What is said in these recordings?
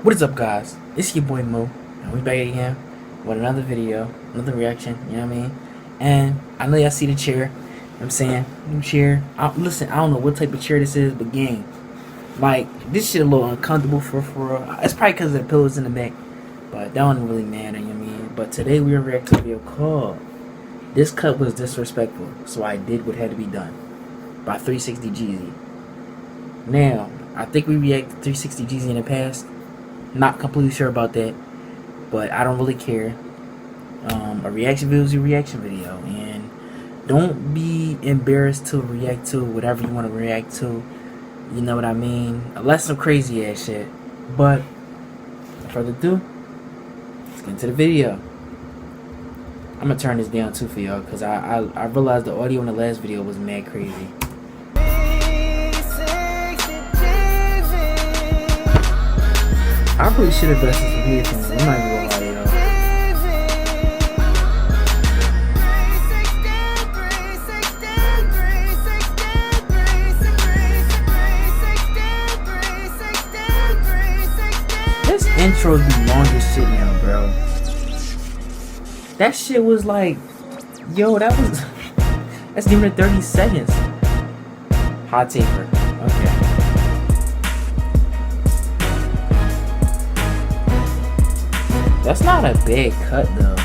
What is up, guys? It's your boy Mo, and we back again with another video, another reaction, you know what I mean? And I know y'all see the chair, you know what I'm saying? New chair. Listen, I don't know what type of chair this is, but gang, like, this shit a little uncomfortable for it's probably because of the pillows in the back, but that don't really matter, you know what I mean? But today we are reacting to a video called This Cut Was Disrespectful, So I Did What Had to Be Done by 360jeezy. Now, I think we reacted to 360jeezy in the past. Not completely sure about that, but I don't really care. A reaction video is a reaction video, and don't be embarrassed to react to whatever you want to react to. You know what I mean? Unless some crazy ass shit. But without further ado, let's get into the video. I'm gonna turn this down too for y'all, because I realized the audio in the last video was mad crazy. I probably should have invested some headphones. I'm not even gonna lie, y'all. This intro is the longest shit now, bro. That shit was like, yo, that's even 30 seconds. Hot taper. Okay. That's not a bad cut though.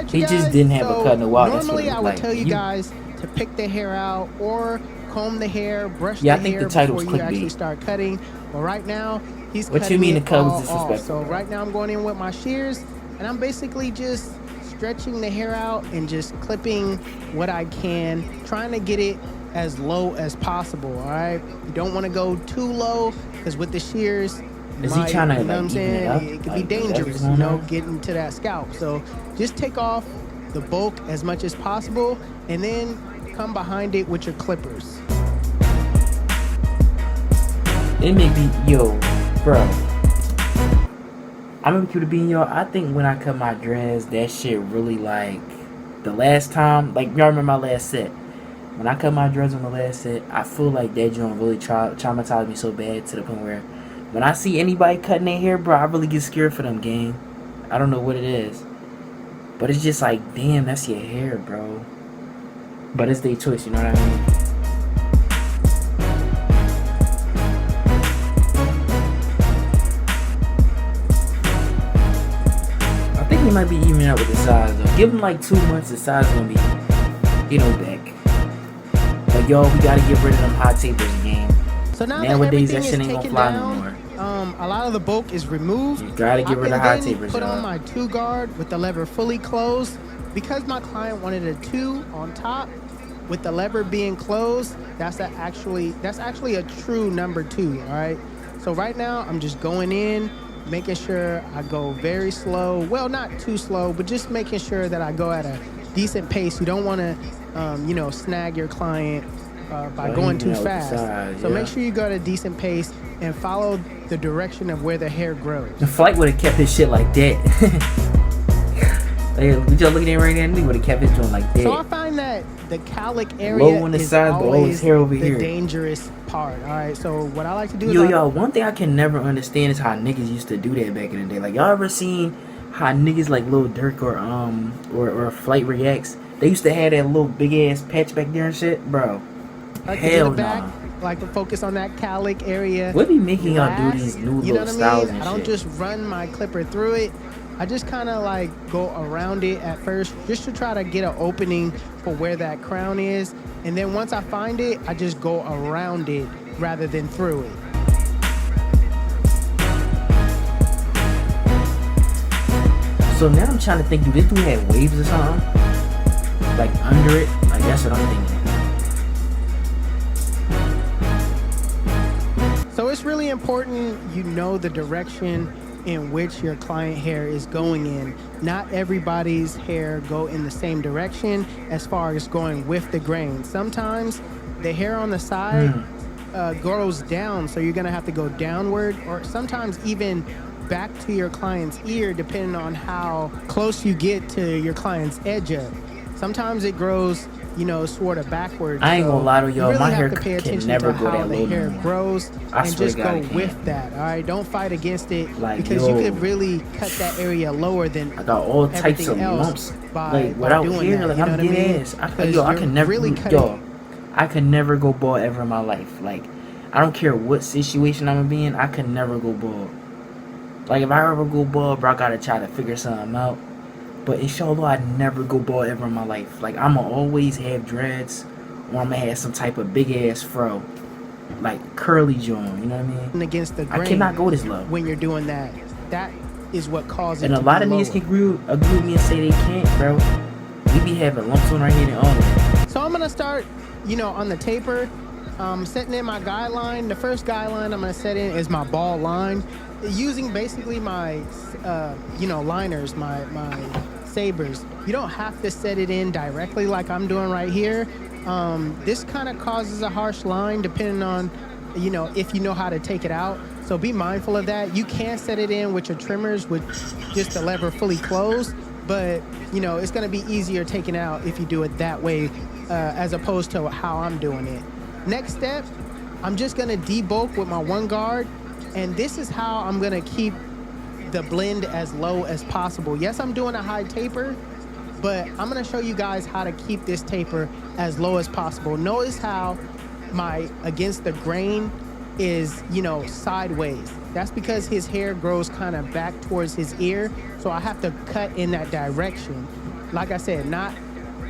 He just didn't have a cut in a while. Normally I would tell you guys to pick the hair out or comb the hair, brush the hair before you actually start cutting. But right now he's cutting. What you mean the cut was disrespectful? So right now I'm going in with my shears and I'm basically just stretching the hair out and just clipping what I can, trying to get it as low as possible. All right, you don't want to go too low because with the shears, is he trying to, you know what I'm saying? It could be dangerous, you know, getting to that scalp. So just take off the bulk as much as possible and then come behind it with your clippers. It may be, yo, bro. I'm gonna keep it being, y'all. I think when I cut my dreads, that shit really, like, the last time, like, y'all remember my last set. When I cut my dreads on the last set, I feel like that joint really traumatized me so bad to the point where when I see anybody cutting their hair, bro, I really get scared for them, gang. I don't know what it is. But it's just like, damn, that's your hair, bro. But it's their choice, you know what I mean? I think he might be evening out with the size, though. Give him like 2 months, the size is gonna be, you know, back. But, yo, we gotta get rid of them hot tapers, gang. So now nowadays that shit ain't gonna fly no more. A lot of the bulk is removed. You gotta get rid of hot tapers. Put on my 2 guard with the lever fully closed. Because my client wanted a 2 on top with the lever being closed, that's actually a true number 2. All right. So right now I'm just going in, making sure I go very slow. Well, not too slow, but just making sure that I go at a decent pace. You don't want to, you know, snag your client by going too fast. So make sure you go at a decent pace and follow the direction of where the hair grows. The flight would have kept his shit like that. Like, we just looking at it right now, we would have kept his joint like that. So I find that the cowlick area low on the is side, always hair over the here. Dangerous part. All right. So what I like to do is y'all, one thing I can never understand is how niggas used to do that back in the day. Like, y'all ever seen how niggas like Lil Durk or Flight Reacts? They used to have that little big ass patch back there and shit, bro. Like hell no. Nah. Like to focus on that cowlick area. What be making y'all do these new little styles and shit? I don't just run my clipper through it. I just kind of like go around it at first just to try to get an opening for where that crown is. And then once I find it, I just go around it rather than through it. So now I'm trying to think, do this dude have waves or something? Like under it? Like, that's what I'm thinking. So it's really important you know the direction in which your client hair is going in. Not everybody's hair go in the same direction as far as going with the grain. Sometimes the hair on the side grows down, so you're gonna have to go downward, or sometimes even back to your client's ear, depending on how close you get to your client's edge up. Sometimes it grows, sort of backwards. I ain't So gonna lie to you y'all, really my have hair to pay can attention never to go how that the low hair no more. grows I and swear to just God go it can't. with that. All right, don't fight against it Like, because you yo, could really cut that area lower than I got all types everything of else lumps. by Like without doing hair, that. like You know I'm what I mean? dead ass. Because I you're can never, really cutting. I could never go bald ever in my life. Like, I don't care what situation I'm gonna be in, I could never go bald. Like if I ever go bald, bro, I gotta try to figure something out. But inshallah, I never go bald ever in my life. Like I'ma always have dreads, or I'ma have some type of big ass fro, like curly joint. You know what I mean? Against the I grain cannot go this low. when you're doing that. That is what causes And it a to lot be of niggas lower. can agree with me and say they can't, bro. We be having lumps on our head and all that. So I'm gonna start, on the taper, setting in my guideline. The first guideline I'm gonna set in is my ball line, using basically my, liners, my sabers. You don't have to set it in directly like I'm doing right here. This kind of causes a harsh line depending on, if you know how to take it out. So be mindful of that. You can set it in with your trimmers with just the lever fully closed, but it's going to be easier taking out if you do it that way, as opposed to how I'm doing it. Next step, I'm just going to debulk with my one guard, and this is how I'm going to keep the blend as low as possible. Yes, I'm doing a high taper, but I'm going to show you guys how to keep this taper as low as possible. Notice how my against the grain is, sideways. That's because his hair grows kind of back towards his ear, so I have to cut in that direction. Like I said, not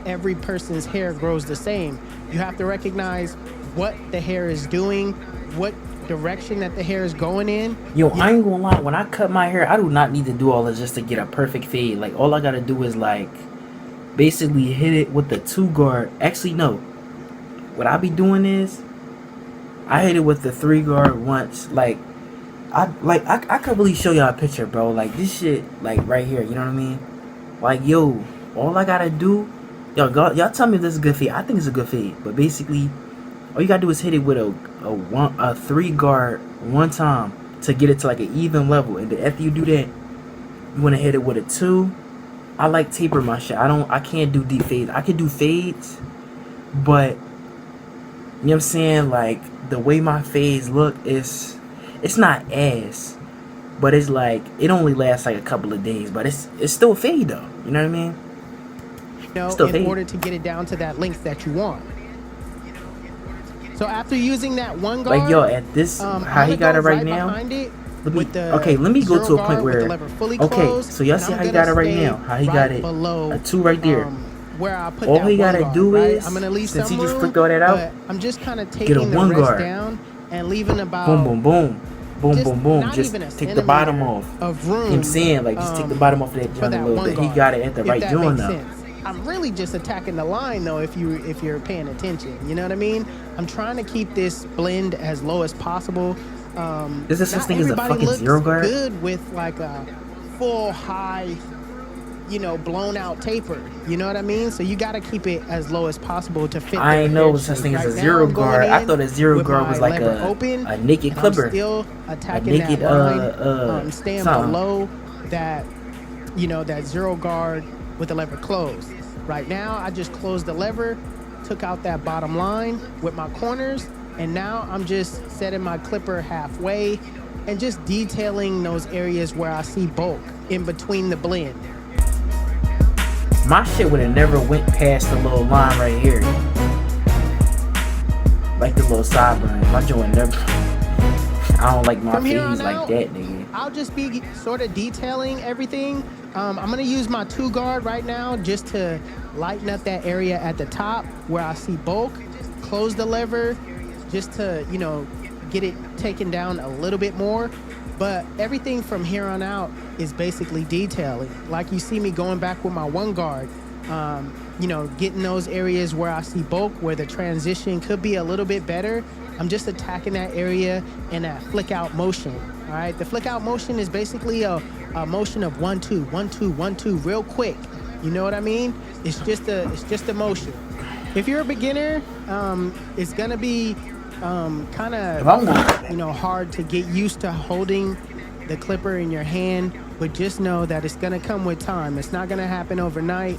every person's hair grows the same. You have to recognize what the hair is doing, what direction that the hair is going in. Yo, I ain't gonna lie, when I cut my hair, I do not need to do all this just to get a perfect fade. Like, all I gotta do is, like, basically hit it with the 2 guard. Actually, no. What I be doing is, I hit it with the 3 guard once. Like, I could really show y'all a picture, bro. Like, this shit, like, right here, you know what I mean? Like, yo, all I gotta do, y'all tell me if this is a good fade. I think it's a good fade. But basically, all you gotta do is hit it with a 3 guard one time to get it to like an even level. And then after you do that, you wanna hit it with a 2. I like taper my shit. I can't do deep fades. I can do fades, but you know what I'm saying? Like, the way my fades look it's not ass, but it's like it only lasts like a couple of days, but it's still a fade though. You know what I mean? In order to get it down to that length that you want. So after using that one guard, like, yo, at this how he got it right now. Okay, let me go to a point where okay, so y'all see how he got it right now. How he got it a 2 right there. Where I put all that he gotta guard, do right? is, I'm gonna leave since some he just room, flicked all that out, I'm just kind of get a taking the 1 rest guard down and leaving about boom, boom, boom, boom, boom, boom. Just take the bottom off. Of room, you know what I'm saying? Like, just take the bottom off of that joint a little bit. He got it at the right joint now. I'm really just attacking the line though, if you're paying attention. You know what I mean? I'm trying to keep this blend as low as possible. Is this such thing as a fucking 0 guard? Good with like a full high, blown out taper. You know what I mean? So you got to keep it as low as possible to fit. I ain't know such thing as a 0 guard. I thought a 0 guard was like a naked clipper. I'm still attacking that line. Staying below that, that 0 guard with the lever closed. Right now, I just closed the lever, took out that bottom line with my corners, and now I'm just setting my clipper halfway and just detailing those areas where I see bulk in between the blend. My shit would have never went past the little line right here. Like the little sideburns. My joint never. I don't like my fades like that, nigga. I'll just be sort of detailing everything. I'm gonna use my 2 guard right now just to lighten up that area at the top where I see bulk. Close the lever just to, get it taken down a little bit more. But everything from here on out is basically detailing. Like you see me going back with my 1 guard, getting those areas where I see bulk, where the transition could be a little bit better. I'm just attacking that area in that flick out motion. All right, the flick out motion is basically a motion of 1 2 1 2 1 2 real quick. You know what I mean? It's just a motion. If you're a beginner, it's gonna be kind of hard to get used to holding the clipper in your hand, but just know that it's gonna come with time. It's not gonna happen overnight.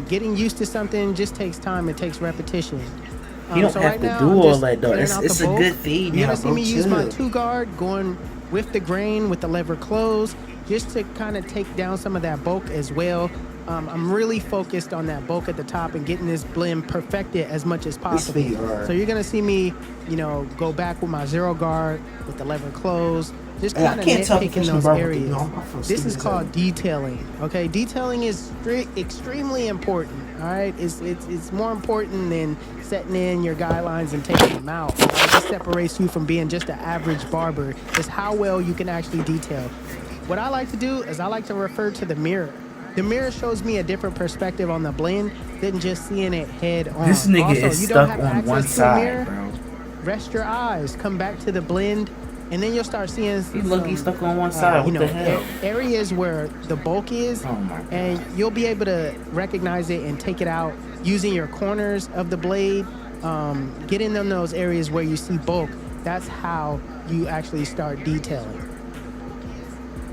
Getting used to something just takes time. It takes repetition. You don't So have right to now, do I'm all just that though. clearing out It's the a bulk. good fade You're now, gonna see bro. me use my Chill. 2 guard going with the grain with the lever closed, just to kind of take down some of that bulk as well. I'm really focused on that bulk at the top and getting this blend perfected as much as This possible. fade hard. So you're gonna see me, go back with my 0 guard with the lever closed, just Hey, I kind of can't tell if nitpicking you're those barbecue. areas. No, I'm from This stupid is as called hell. detailing. Okay, detailing is extremely important. All right, it's more important than setting in your guidelines and taking them out. All right? This separates you from being just an average barber. Is how well you can actually detail. What I like to do is I like to refer to the mirror. The mirror shows me a different perspective on the blend than just seeing it head on. This nigga Also, is you don't stuck have on one access to a mirror. side, bro. Rest your eyes, come back to the blend, and then you'll start seeing He's lucky he's stuck on one side. What the hell? areas where the bulk is, Oh my God. and you'll be able to recognize it and take it out using your corners of the blade. Get in those areas where you see bulk. That's how you actually start detailing.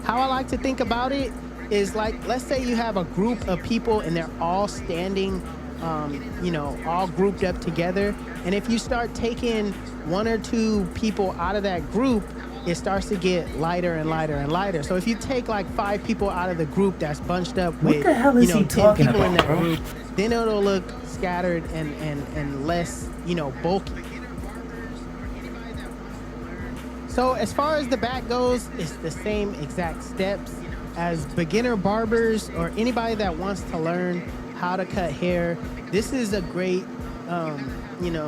How I like to think about it is like, let's say you have a group of people and they're all standing, all grouped up together. And if you start taking 1 or 2 people out of that group, it starts to get lighter and lighter and lighter. So if you take like 5 people out of the group that's bunched up with, the hell is he 10 talking people in about, that bro? group, then it'll look scattered and less, bulky. So as far as the back goes, it's the same exact steps. As beginner barbers or anybody that wants to learn how to cut hair, this is a great,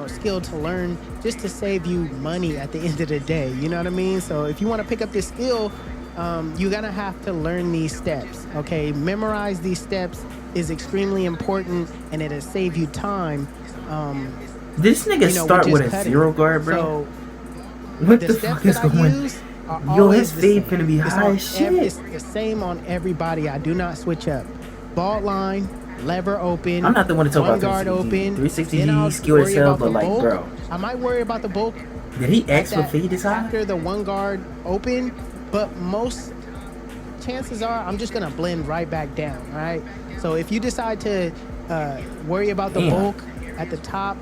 skill to learn just to save you money at the end of the day. You know what I mean? So if you want to pick up this skill, you're gonna have to learn these steps. Okay, memorize these steps is extremely important, and it'll save you time. This nigga start with a cutting. 0 guard, bro. So what the the steps fuck is that I going? use are Yo, always his the fade same. finna be It's high on as shit. it's the same on everybody. I do not switch up. Bald line, lever open. I'm not the one to talk about 1 guard 360G. open. 360G, Then I'll he's skilled as worry hell, about but the like, bulk. bro. I might worry about the bulk Did he ask for that- fade this high? after the 1 guard open, but most chances are I'm just gonna blend right back down. All right. So if you decide to worry about the Damn. bulk at the top,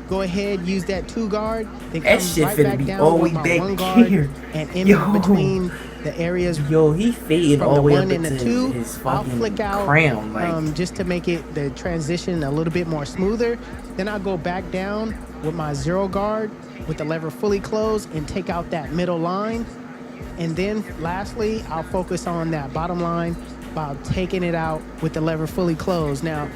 go ahead, use that 2 guard. Then That come shit right finna back be down all with the my way 1 back guard here. and in Yo. between the areas. Yo, he faded From all the the way 1 up and the into 2, his I'll fucking flick out crown, like. just to make it the transition a little bit more smoother. Then I'll go back down with my 0 guard with the lever fully closed and take out that middle line. And then lastly, I'll focus on that bottom line by taking it out with the lever fully closed. Now,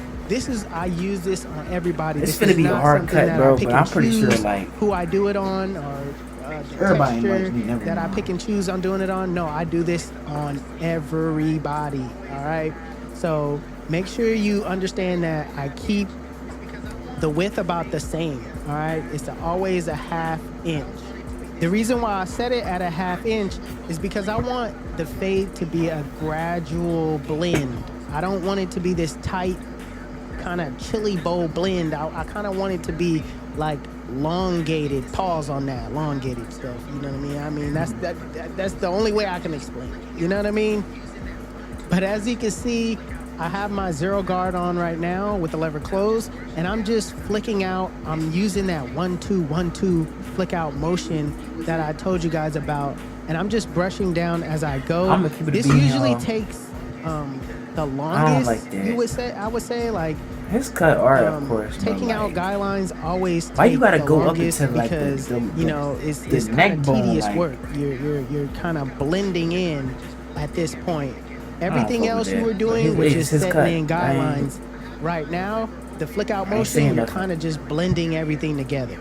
I use this on everybody. It's This gonna is be a not hard something cut, that bro, I pick but and I'm pretty sure, choose like, who I do it on, or the everybody texture likes me, never that I mind. pick and choose on doing it on. No, I do this on everybody. All right. So make sure you understand that I keep the width about the same. All right. It's always a 1/2 inch. The reason why I set it at a 1/2 inch is because I want the fade to be a gradual blend. I don't want it to be this tight kind of chili bowl blend. I kind of want it to be like elongated. Pause on that, elongated stuff. You know what I mean? I mean, that's the only way I can explain it. You know what I mean? But as you can see, I have my 0 guard on right now with the lever closed, and I'm just flicking out. I'm using that 1-2, 1-2 flick out motion that I told you guys about, and I'm just brushing down as I go. I'ma keep it a This bean, usually y'all. takes the longest. like that. I would say like His cut art, of course. but, taking out like, guidelines always why you take gotta the go up longest into, like, because it's neck kind of bone, tedious like- work. You're kind of blending in at this point. Everything fuck else with you that. were But doing was his just cut, setting in I ain't- guidelines. Right now, the flick out I ain't saying motion, you're nothing. kind of just blending everything together.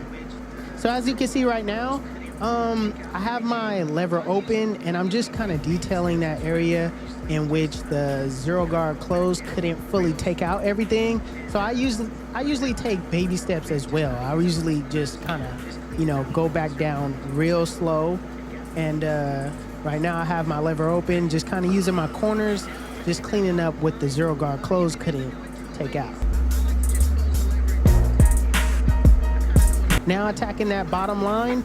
So as you can see right now, I have my lever open, and I'm just kind of detailing that area in which the 0 guard closed couldn't fully take out everything. So I usually take baby steps as well. I usually just kind of, go back down real slow. And right now I have my lever open, just kind of using my corners, just cleaning up what the 0 guard closed couldn't take out. Now attacking that bottom line,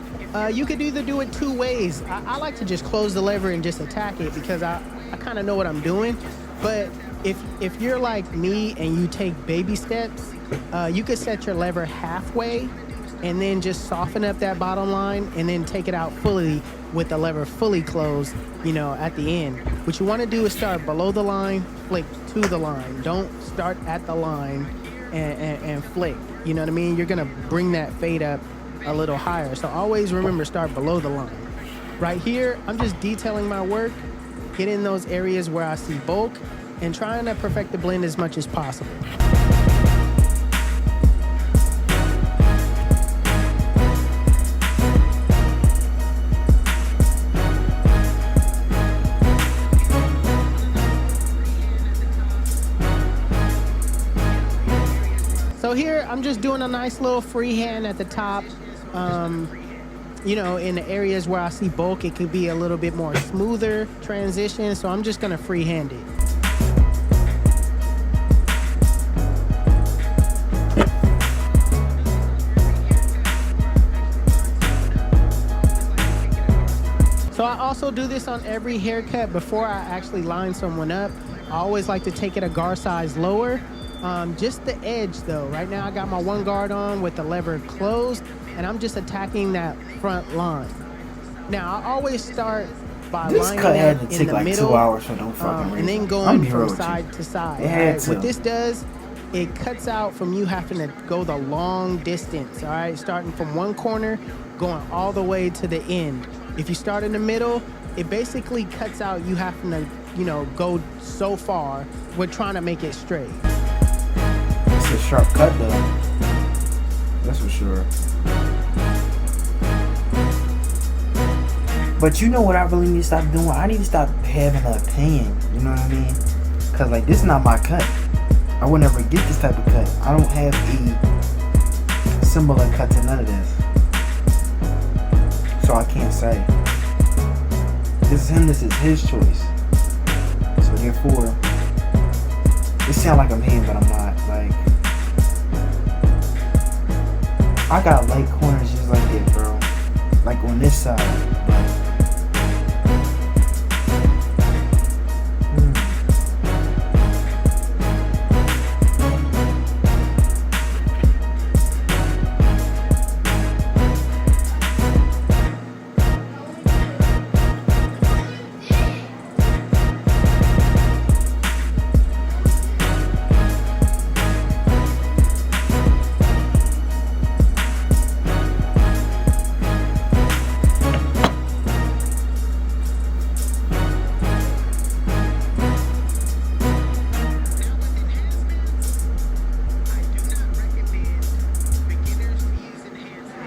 you could either do it 2 ways. I like to just close the lever and just attack it because I kind of know what I'm doing. But if you're like me and you take baby steps, you could set your lever halfway and then just soften up that bottom line and then take it out fully with the lever fully closed, at the end. What you want to do is start below the line, flick to the line. Don't start at the line and flick. You know what I mean? You're going to bring that fade up a little higher. So always remember, start below the line. Right here, I'm just detailing my work, hitting those areas where I see bulk, and trying to perfect the blend as much as possible. So here, I'm just doing a nice little freehand at the top. In the areas where I see bulk, it could be a little bit more smoother transition. So I'm just gonna freehand it. So I also do this on every haircut before I actually line someone up. I always like to take it a guard size lower. Just the edge though. Right now I got my one guard on with the lever closed, and I'm just attacking that front line. Now I always start by lining up in the middle, 2 hours for no fucking reason. and then going from side to side. Right? What this does, it cuts out from you having to go the long distance. All right, starting from one corner, going all the way to the end. If you start in the middle, it basically cuts out you having to, go so far. We're trying to make it straight. It's a sharp cut though. That's for sure. But you know what I really need to stop doing? I need to stop having an opinion. You know what I mean? Cause like this is not my cut. I would never get this type of cut. I don't have a similar cut to none of this. So I can't say. This is him, this is his choice. So therefore, it sounds like I'm hating, but I'm not. Like, I got light corners just like that, bro. Like on this side. Like,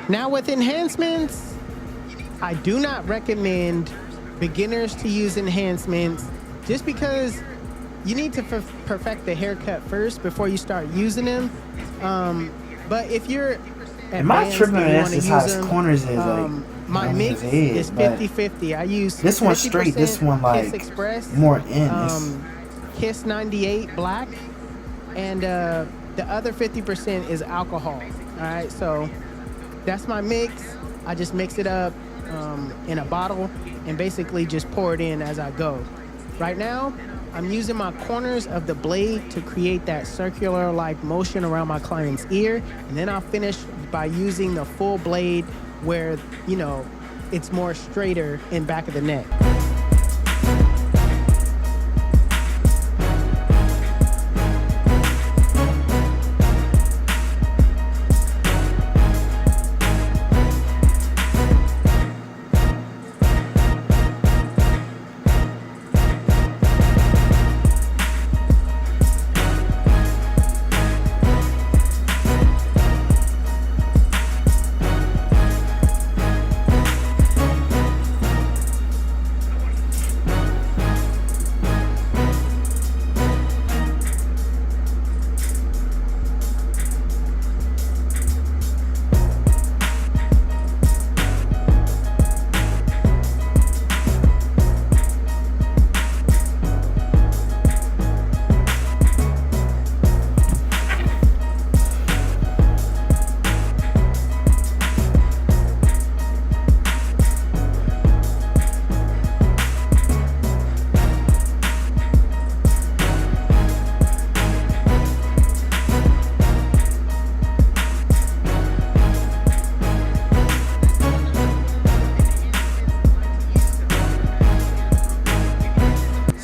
Now with enhancements, I do not recommend beginners to use enhancements just because you need to perfect the haircut first before you start using them. But if you're my tripping is as high as corners is my mix is 50-50. I use this one straight, this one like Kiss Express, more in Kiss 98 black, and the other 50% is alcohol. All right, so that's my mix. I just mix it up in a bottle and basically just pour it in as I go. Right now, I'm using my corners of the blade to create that circular like motion around my client's ear, and then I'll finish by using the full blade where, it's more straighter in back of the neck.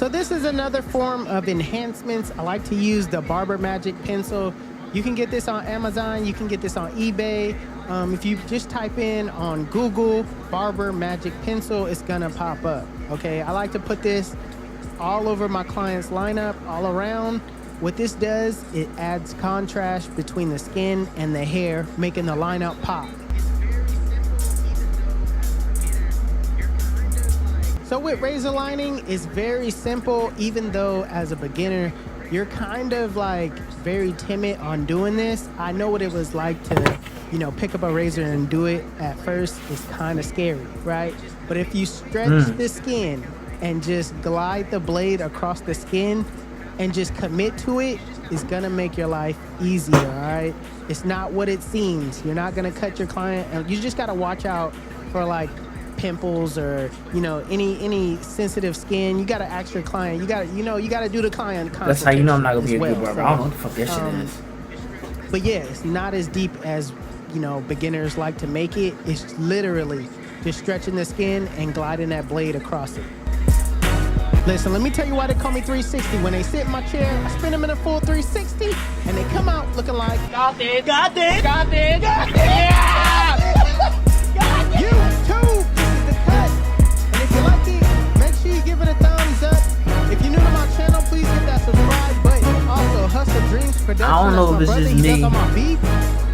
So this is another form of enhancements. I like to use the Barber Magic pencil. You can get this on Amazon. You can get this on eBay. If you just type in on Google Barber Magic pencil, it's gonna pop up. Okay, I like to put this all over my client's lineup, all around. What this does, it adds contrast between the skin and the hair, making the lineup pop. So with razor lining, it's very simple, even though as a beginner, you're kind of like very timid on doing this. I know what it was like to, pick up a razor and do it at first. It's kind of scary, right? But if you stretch the skin and just glide the blade across the skin and just commit to it, it's gonna make your life easier, all right? It's not what it seems. You're not gonna cut your client, and you just gotta watch out for like pimples or any sensitive skin. You gotta ask your client. You gotta do the client consultation. That's how you know I'm not gonna be a well. good barber. I don't know what the fuck that shit is. But yeah, it's not as deep as beginners like to make it. It's literally just stretching the skin and gliding that blade across it. Listen, let me tell you why they call me 360. When they sit in my chair, I spin them in a full 360, and they come out looking like got it. Yeah! YouTube, this is the cut. And if you like it, make sure you give it a thumbs up. If you're new to my channel, please hit that subscribe button. Also, Hustle Dreams Production. I don't know if it's just me,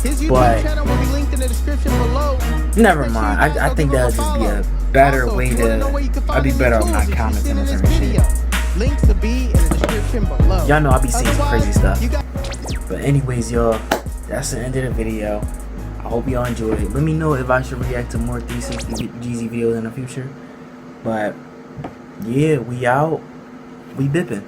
his YouTube channel will be linked in the description below. Never mind. I think that would just be a better way to. I'd be better on not commenting on certain shit. Links to be in the description below. Y'all know I be seeing some crazy stuff. But anyways, y'all, that's the end of the video. I hope y'all enjoyed it. Let me know if I should react to more 360jeezy videos in the future. But yeah, we out. We bipping.